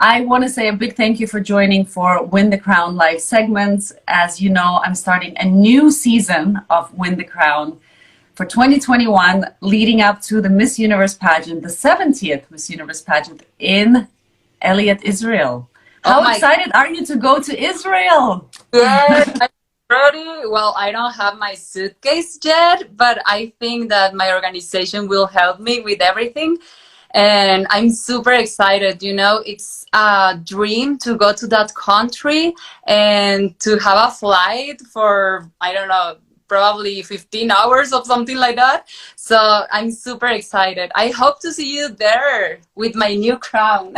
I want to say a big thank you for joining for Win the Crown live segments. As you know, I'm starting a new season of Win the Crown for 2021, leading up to the Miss Universe pageant, the 70th Miss Universe pageant in Elliot, Israel. How excited are you to go to Israel? Yes, I'm ready. Well, I don't have my suitcase yet, but I think that my organization will help me with everything. And I'm super excited. You know, it's a dream to go to that country and to have a flight for, I don't know, probably 15 hours or something like that. So I'm super excited. I hope to see you there with my new crown.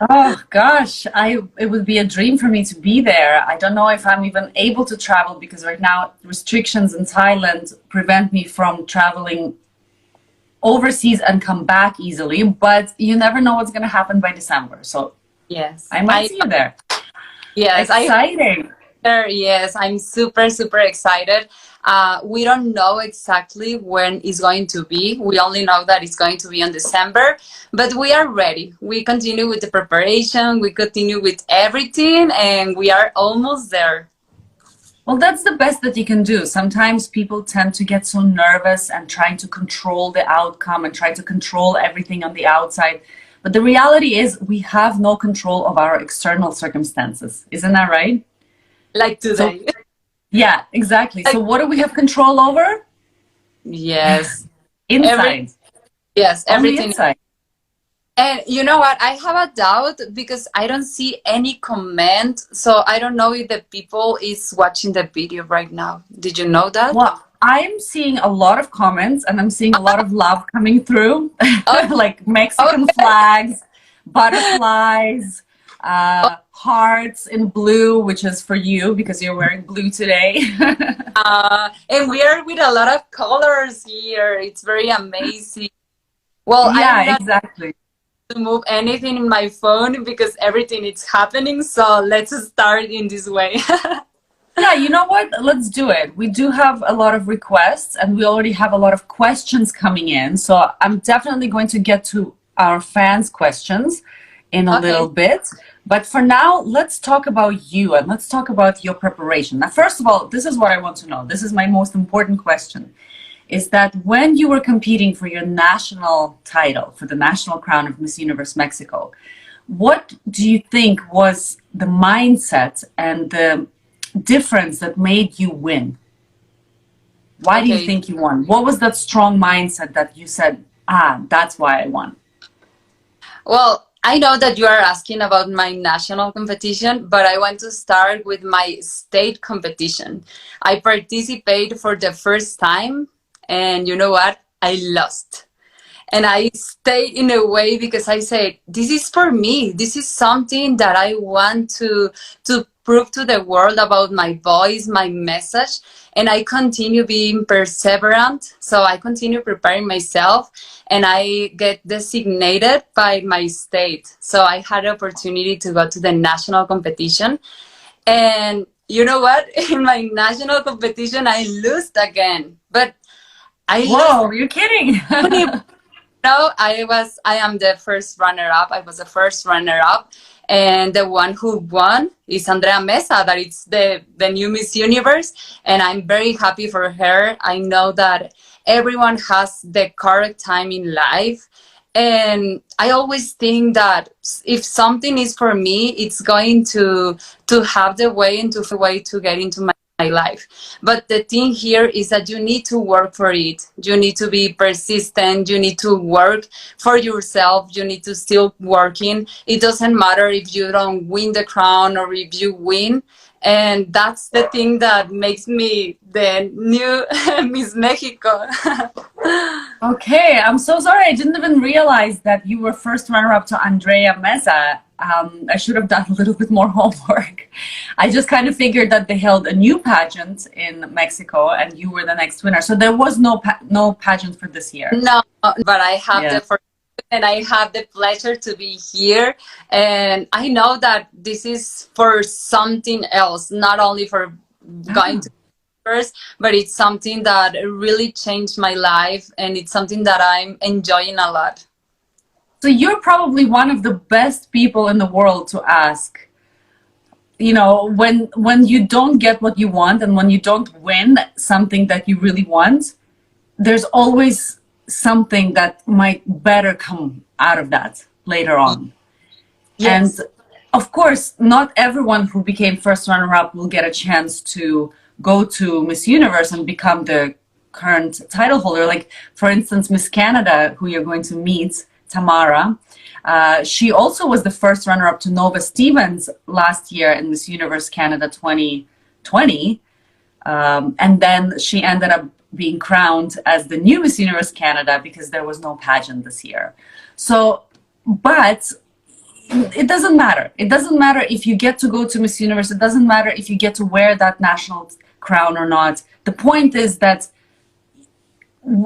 Oh gosh, it would be a dream for me to be there. I don't know if I'm even able to travel because right now restrictions in Thailand prevent me from traveling overseas and come back easily, but you never know what's going to happen by December. So Yes. I might see you there. Yes, Exciting. yes, I'm super, super excited. We don't know exactly when it's going to be. We only know that it's going to be in December, but we are ready. We continue with the preparation, we continue with everything, and we are almost there. Well, that's the best that you can do. Sometimes people tend to get so nervous and trying to control the outcome and try to control everything on the outside. But the reality is we have no control of our external circumstances. Isn't that right? Like So, today. yeah, exactly. Like, So what do we have control over? yes. Inside. Yes, On the everything. inside. And you know what? I have a doubt because I don't see any comment. So I don't know if the people is watching the video right now. Did you know that? Well, I'm seeing a lot of comments and I'm seeing a lot of love coming through, Oh, like Mexican okay. flags, butterflies, hearts in blue, which is for you because you're wearing blue today. And we are with a lot of colors here. It's very amazing. Well, Yeah, I'm not exactly. to move anything in my phone because everything is happening. So let's start in this way. Yeah, you know what? Let's do it. We do have a lot of requests and we already have a lot of questions coming in. So I'm definitely going to get to our fans' questions in a Okay. little bit. But for now, let's talk about you and let's talk about your preparation. Now, first of all, this is what I want to know. This is my most important question. Is that when you were competing for your national title, for the national crown of Miss Universe Mexico, what do you think was the mindset and the difference that made you win? Why do you Okay. think you won? What was that strong mindset that you said, that's why I won? Well, I know that you are asking about my national competition, but I want to start with my state competition. I participated for the first time, and you know what? I lost. And I stayed in a way because I said, this is for me. This is something that I want to prove to the world about my voice, my message. And I continue being perseverant. So I continue preparing myself and I get designated by my state. So I had the opportunity to go to the national competition. And you know what? In my national competition, I lost again. But I lost. Whoa, you're kidding. No, I am the first runner up. I was the first runner up. And the one who won is Andrea Mesa, that it's the new Miss Universe. And I'm very happy for her. I know that everyone has the correct time in life. And I always think that if something is for me, it's going to have the way to get into my life. But the thing here is that you need to work for it. You need to be persistent. You need to work for yourself. You need to still working. It doesn't matter if you don't win the crown or if you win. And that's the thing that makes me the new Miss Mexico. Okay, I'm so sorry. I didn't even realize that you were first runner-up to Andrea Meza. I should have done a little bit more homework. I just kind of figured that they held a new pageant in Mexico and you were the next winner. So there was no pageant for this year. No, but I have Yeah. and I have the pleasure to be here. And I know that this is for something else, not only for going to first, but it's something that really changed my life and it's something that I'm enjoying a lot. So you're probably one of the best people in the world to ask. You know, when you don't get what you want and when you don't win something that you really want, there's always something that might better come out of that later on. And Yes. of course, not everyone who became first runner-up will get a chance to go to Miss Universe and become the current title holder. Like, for instance, Miss Canada, who you're going to meet, Tamara, she also was the first runner-up to Nova Stevens last year in Miss Universe Canada 2020. And then she ended up being crowned as the new Miss Universe Canada because there was no pageant this year. So, but it doesn't matter. It doesn't matter if you get to go to Miss Universe. It doesn't matter if you get to wear that national crown or not. The point is that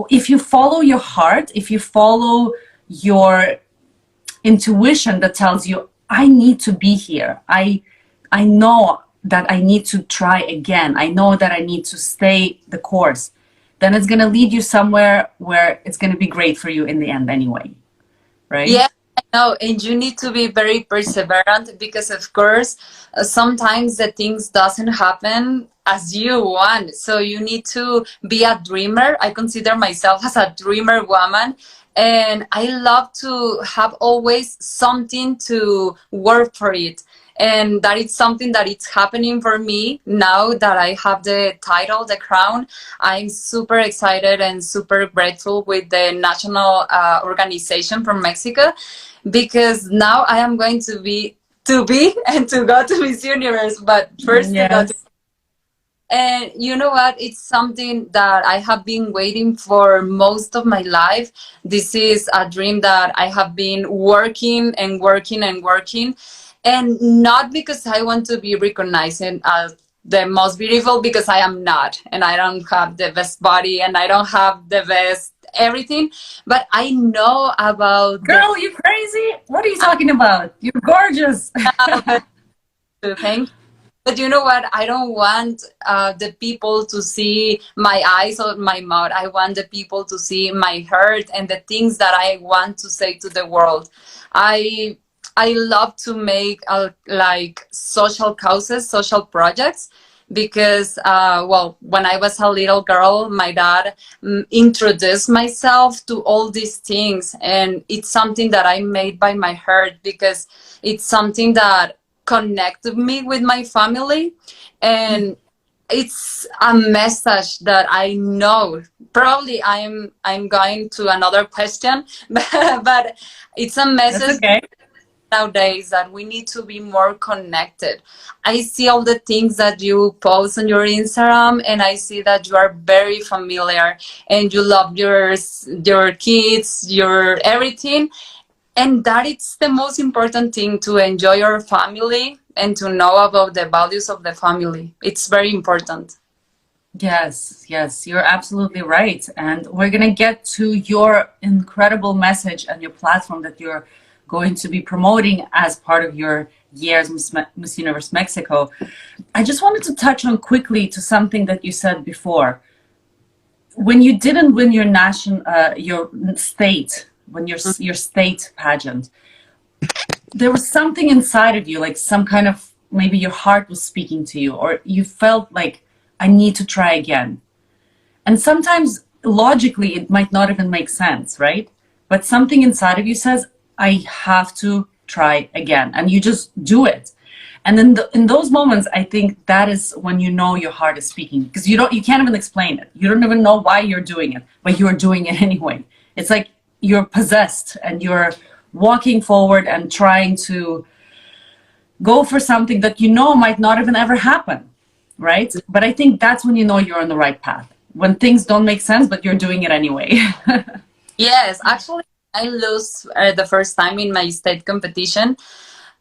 if you follow your heart, if you follow your intuition that tells you, I need to be here. I know that I need to try again. I know that I need to stay the course. Then it's going to lead you somewhere where it's going to be great for you in the end anyway. Right? Yeah, I know, and you need to be very perseverant because, of course, sometimes the things doesn't happen as you want. So you need to be a dreamer. I consider myself as a dreamer woman, and I love to have always something to work for it. And that is something that it's happening for me now that I have the title, the crown. I'm super excited and super grateful with the national organization from Mexico, because now I am going to be and to go to Miss Universe, but first to go to. Yes. And you know what? It's something that I have been waiting for most of my life. This is a dream that I have been working and working and working. And not because I want to be recognized as the most beautiful, because I am not. And I don't have the best body and I don't have the best everything. But I know about Girl, you crazy? What are you talking about? You're gorgeous. the thing. But you know what? I don't want the people to see my eyes or my mouth. I want the people to see my heart and the things that I want to say to the world. I love to make like social causes, social projects, because well, when I was a little girl, my dad introduced myself to all these things, and it's something that I made by my heart, because it's something that connected me with my family, and it's a message that I know. Probably I'm going to another question, but it's a That's message okay. nowadays that we need to be more connected. I see all the things that you post on your Instagram, and I see that you are very familiar and you love your kids, your everything. And that it's the most important thing, to enjoy your family and to know about the values of the family. It's very important. Yes, yes, you're absolutely right. And we're going to get to your incredible message and your platform that you're going to be promoting as part of your year's Miss Universe Mexico. I just wanted to touch on quickly to something that you said before. When you didn't win your your state, when your state pageant, there was something inside of you, like some kind of, maybe your heart was speaking to you, or you felt like, I need to try again. And sometimes logically it might not even make sense, right? But something inside of you says, I have to try again. And you just do it. And then in those moments, I think that is when you know your heart is speaking, because you can't even explain it. You don't even know why you're doing it, but you're doing it anyway. It's like you're possessed and you're walking forward and trying to go for something that you know might not even ever happen, right? But I think that's when you know you're on the right path. When things don't make sense, but you're doing it anyway. Yes, actually, I lost the first time in my state competition.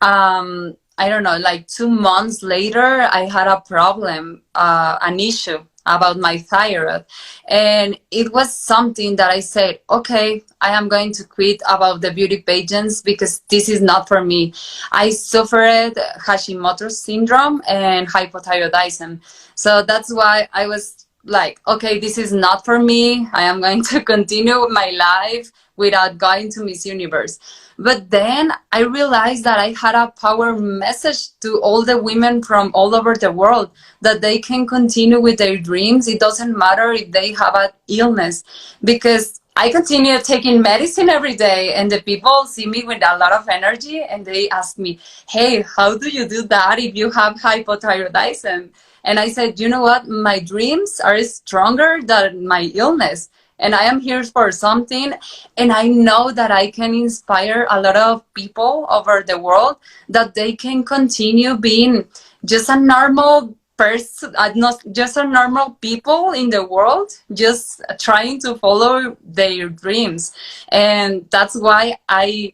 I don't know, like 2 months later, I had a problem, an issue about my thyroid. And it was something that I said, okay, I am going to quit about the beauty pageants because this is not for me. I suffered Hashimoto's syndrome and hypothyroidism. So that's why I was like, okay, this is not for me. I am going to continue my life without going to Miss Universe. But then I realized that I had a power message to all the women from all over the world, that they can continue with their dreams. It doesn't matter if they have an illness, because I continue taking medicine every day, and the people see me with a lot of energy, and they ask me, hey, how do you do that if you have hypothyroidism? And I said, you know what? My dreams are stronger than my illness, and I am here for something. And I know that I can inspire a lot of people over the world, that they can continue being just a normal person, not just a normal people in the world, just trying to follow their dreams. And that's why I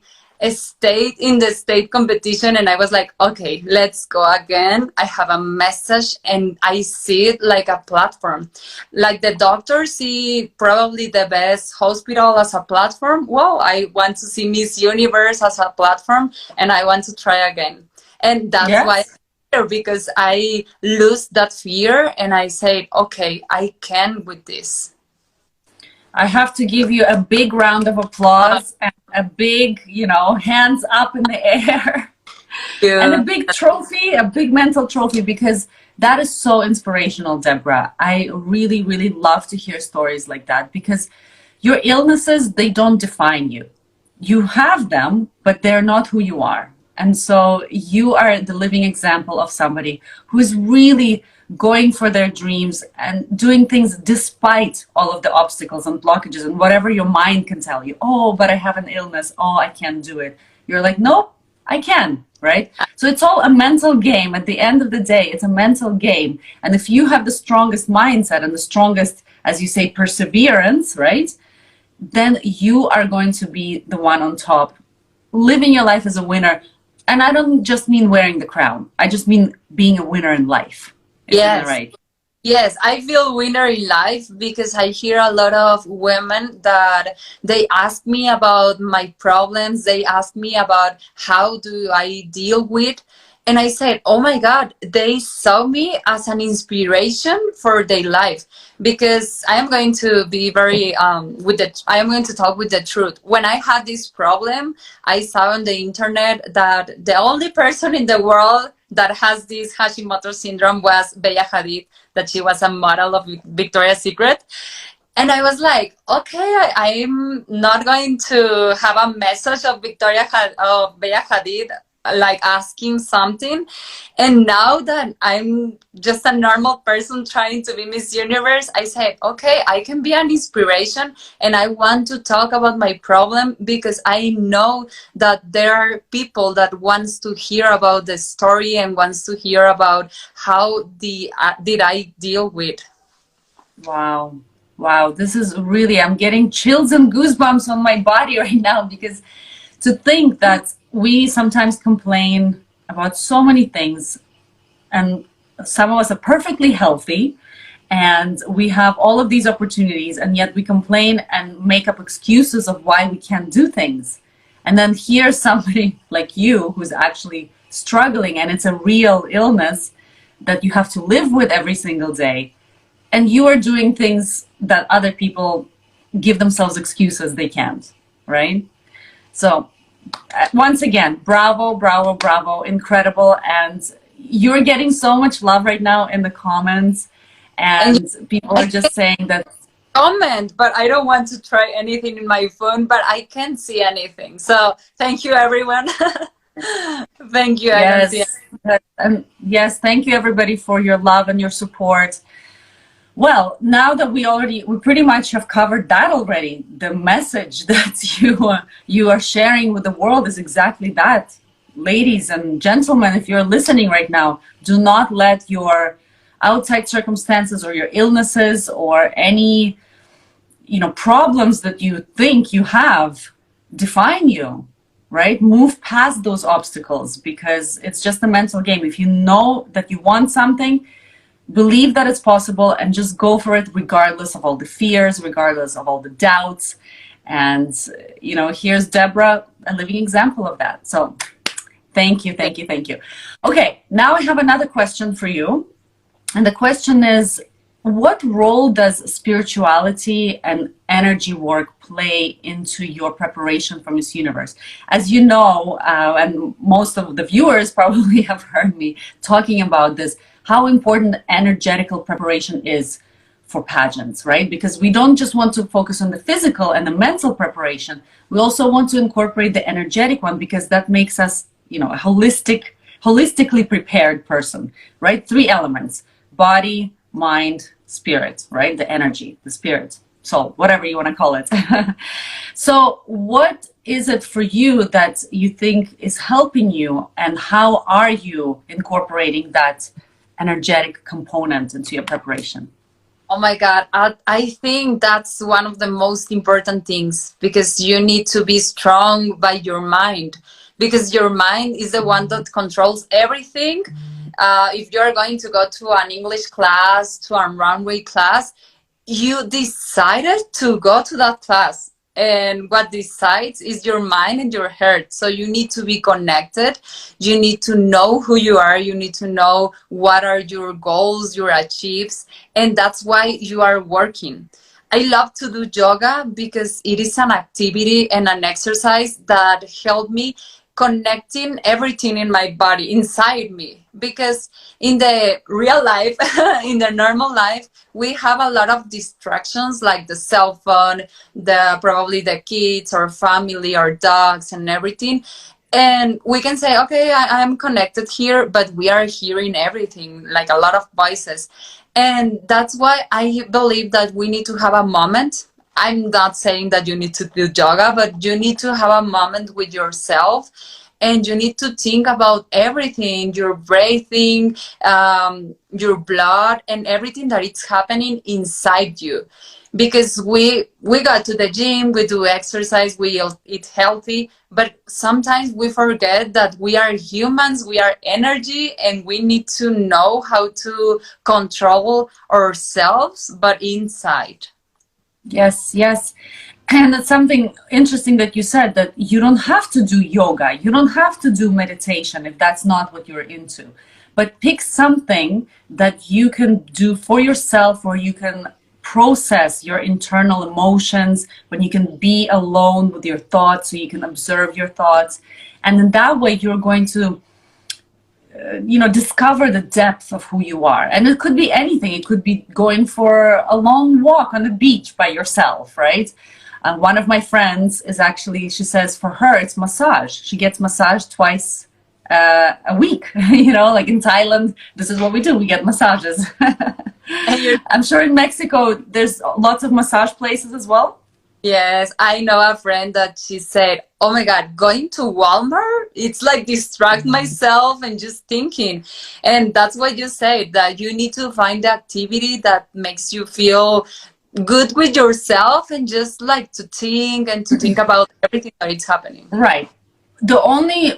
stayed in the state competition, and I was like, okay, let's go again. I have a message, and I see it like a platform. Like the doctors see probably the best hospital as a platform. Well, I want to see Miss Universe as a platform, and I want to try again. And that's why, because I lose that fear, and I say, okay, I can with this. I have to give you a big round of applause and a big, hands up in the air. Yeah. And a big trophy, a big mental trophy, because that is so inspirational, Débora. I really, really love to hear stories like that, because your illnesses, they don't define you. You have them, but they're not who you are. And so you are the living example of somebody who is really going for their dreams and doing things despite all of the obstacles and blockages and whatever your mind can tell you. Oh, but I have an illness. Oh, I can't do it. You're like, nope, I can, right? So it's all a mental game. At the end of the day, it's a mental game. And if you have the strongest mindset and the strongest, as you say, perseverance, right, then you are going to be the one on top, living your life as a winner. And I don't just mean wearing the crown. I just mean being a winner in life. Yes. Right? Yes, I feel winner in life, because I hear a lot of women that they ask me about my problems. They ask me about how do I deal with. And I said, oh my God, they saw me as an inspiration for their life, because I am going to be very, I am going to talk with the truth. When I had this problem, I saw on the internet that the only person in the world that has this Hashimoto syndrome was Bella Hadid, that she was a model of Victoria's Secret. And I was like, okay, I'm not going to have a message of Bella Hadid, like asking something. And now that I'm just a normal person trying to be Miss Universe, I said, okay, I can be an inspiration, and I want to talk about my problem, because I know that there are people that wants to hear about the story and wants to hear about how did I deal with. Wow. Wow, this is really, I'm getting chills and goosebumps on my body right now, because to think that we sometimes complain about so many things, and some of us are perfectly healthy and we have all of these opportunities, and yet we complain and make up excuses of why we can't do things. And then here's somebody like you who's actually struggling, and it's a real illness that you have to live with every single day, and you are doing things that other people give themselves excuses they can't, right? So once again, bravo, bravo, bravo, incredible. And you're getting so much love right now in the comments, and people are just saying that. Comment, but I don't want to try anything in my phone, but I can't see anything. So thank you, everyone. Thank you. Yes. Yes, thank you everybody for your love and your support. Well, now that we pretty much have covered that already. The message that you are sharing with the world is exactly that. Ladies and gentlemen, if you're listening right now, do not let your outside circumstances or your illnesses or any problems that you think you have define you, right? Move past those obstacles, because it's just a mental game. If you know that you want something, believe that it's possible and just go for it, regardless of all the fears, regardless of all the doubts. And, here's Débora, a living example of that. So thank you, thank you, thank you. Okay, now I have another question for you. And the question is, what role does spirituality and energy work play into your preparation for Miss Universe? As you know, and most of the viewers probably have heard me talking about this, how important energetical preparation is for pageants, right? Because we don't just want to focus on the physical and the mental preparation. We also want to incorporate the energetic one, because that makes us, you know, a holistically prepared person, right? 3 elements: body, mind, spirit, right? The energy, the spirit, soul, whatever you want to call it. So what is it for you that you think is helping you, and how are you incorporating that energetic component into your preparation? Oh my God, I think that's one of the most important things, because you need to be strong by your mind, because your mind is the one that controls everything. If you're going to go to an English class, to a runway class, you decided to go to that class. And what decides is your mind and your heart. So you need to be connected. You need to know who you are. You need to know what are your goals, your achieves. And that's why you are working. I love to do yoga because it is an activity and an exercise that helped me connecting everything in my body, inside me. Because in the real life, in the normal life, we have a lot of distractions, like the cell phone, probably the kids or family or dogs and everything. And we can say, okay, I'm connected here, but we are hearing everything, like a lot of voices. And that's why I believe that we need to have a moment. I'm not saying that you need to do yoga, but you need to have a moment with yourself, and you need to think about everything, your breathing, your blood, and everything that is happening inside you. Because we go to the gym, we do exercise, we eat healthy, but sometimes we forget that we are humans, we are energy, and we need to know how to control ourselves, but inside. Yes, yes. And it's something interesting that you said, that you don't have to do yoga. You don't have to do meditation if that's not what you're into. But pick something that you can do for yourself, or you can process your internal emotions, when you can be alone with your thoughts, so you can observe your thoughts. And in that way, you're going to discover the depth of who you are. And it could be anything. It could be going for a long walk on the beach by yourself, right? One of my friends is actually, she says for her, it's massage. She gets massage twice a week. Like in Thailand, this is what we do. We get massages. I'm sure in Mexico, there's lots of massage places as well. Yes, I know a friend that she said, oh my God, going to Walmart, it's like distract myself and just thinking. And that's what you said, that you need to find the activity that makes you feel good with yourself, and just like to think and to think about everything that is happening. Right. The only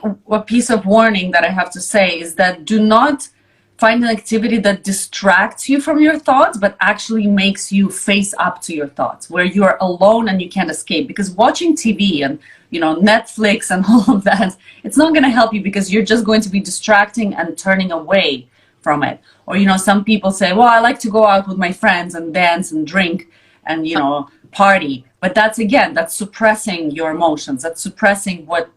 piece of warning that I have to say is that do not find an activity that distracts you from your thoughts, but actually makes you face up to your thoughts, where you are alone and you can't escape. Because watching TV and Netflix and all of that, it's not going to help you, because you're just going to be distracting and turning away from it. Or some people say, well, I like to go out with my friends and dance and drink and party, but that's suppressing your emotions. That's suppressing what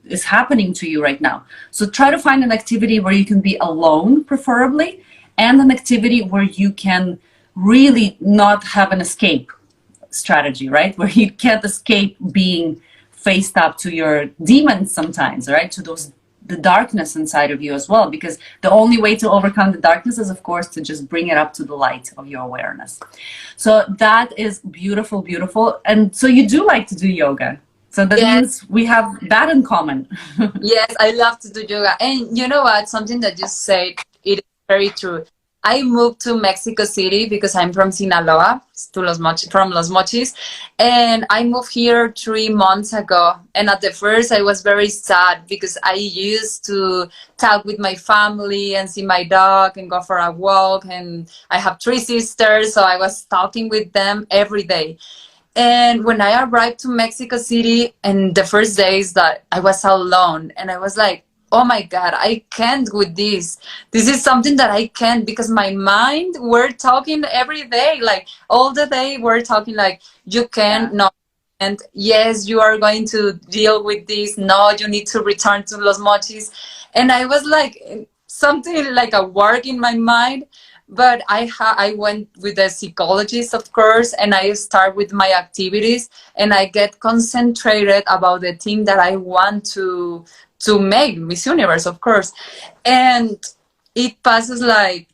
is happening to you right now. So try to find an activity where you can be alone, preferably, and an activity where you can really not have an escape strategy, right? Where you can't escape being faced up to your demons sometimes, right? To the darkness inside of you as well, because the only way to overcome the darkness is, of course, to just bring it up to the light of your awareness. So that is beautiful, beautiful. And so you do like to do yoga. So that means we have that in common. Yes, I love to do yoga. And you know what? Something that you said, it is very true. I moved to Mexico City because I'm from Sinaloa, from Los Mochis. And I moved here 3 months ago. And at the first, I was very sad, because I used to talk with my family and see my dog and go for a walk. And I have 3 sisters, so I was talking with them every day. And when I arrived to Mexico City, and the first days that I was alone, and I was like, oh my God, I can't with this. This is something that I can't, because my mind, we're talking every day, like all the day, we're talking like, you can, no, and yes, you are going to deal with this. No, you need to return to Los Mochis. And I was like, something like a work in my mind. But I went with a psychologist, of course, and I start with my activities, and I get concentrated about the thing that I want to make Miss Universe, of course. And it passes like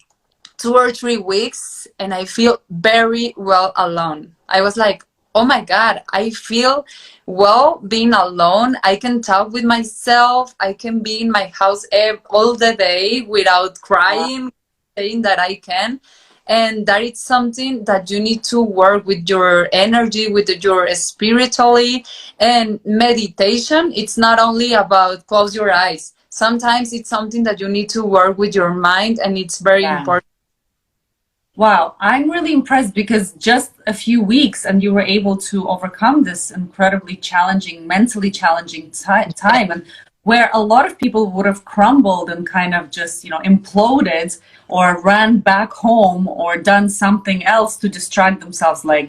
2 or 3 weeks, and I feel very well alone. I was like, oh my God, I feel well being alone. I can talk with myself. I can be in my house all the day without crying, saying that I can. And that is something that you need to work with your energy, with your spiritually. And meditation, it's not only about close your eyes. Sometimes it's something that you need to work with your mind, and it's very important. Wow, I'm really impressed, because just a few weeks and you were able to overcome this incredibly challenging, mentally challenging time, and where a lot of people would have crumbled and kind of just, imploded or ran back home or done something else to distract themselves, like